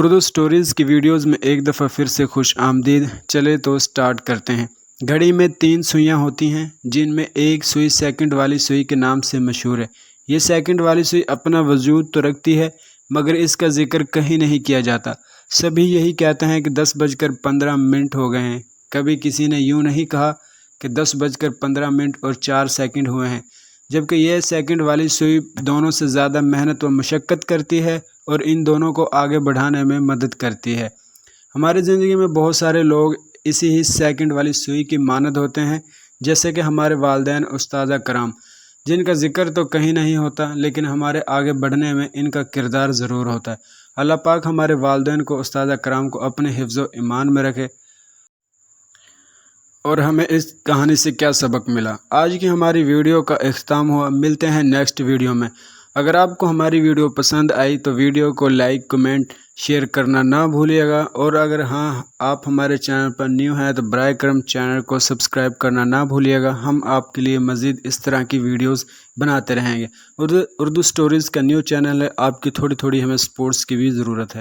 Urdu stories کی videos میں ایک دفعہ پھر سے خوش آمدید۔ چلے تو سٹارٹ کرتے ہیں۔ گھڑی میں 3 سوئیاں ہوتی ہیں جن میں ایک سوئی سیکنڈ والی سوئی کے نام سے مشہور ہے۔ یہ سیکنڈ والی سوئی اپنا وجود تو رکھتی ہے مگر اس کا ذکر کہیں نہیں کیا جاتا۔ سبھی یہی کہتے ہیں کہ 10:15 ہو گئے ہیں۔ کبھی کسی نے یوں نہیں کہا کہ 10:15 اور 4 سیکنڈ ہوئے ہیں، جبکہ یہ سیکنڈ والی سوئی دونوں سے زیادہ محنت و مشقت کرتی ہے اور ان دونوں کو آگے بڑھانے میں مدد کرتی ہے۔ ہماری زندگی میں بہت سارے لوگ اسی ہی سیکنڈ والی سوئی کی مانند ہوتے ہیں، جیسے کہ ہمارے والدین، استاد کرام، جن کا ذکر تو کہیں نہیں ہوتا لیکن ہمارے آگے بڑھنے میں ان کا کردار ضرور ہوتا ہے۔ اللہ پاک ہمارے والدین کو، استاد کرام کو اپنے حفظ و ایمان میں رکھے۔ اور ہمیں اس کہانی سے کیا سبق ملا؟ آج کی ہماری ویڈیو کا اختتام ہوا۔ ملتے ہیں نیکسٹ ویڈیو میں۔ اگر آپ کو ہماری ویڈیو پسند آئی تو ویڈیو کو لائک، کمنٹ، شیئر کرنا نہ بھولیے گا، اور اگر آپ ہمارے چینل پر نیو ہیں تو برائے کرم چینل کو سبسکرائب کرنا نہ بھولیے گا۔ ہم آپ کے لیے مزید اس طرح کی ویڈیوز بناتے رہیں گے۔ اردو سٹوریز کا نیو چینل ہے، آپ کی تھوڑی ہمیں سپورٹس کی بھی ضرورت ہے۔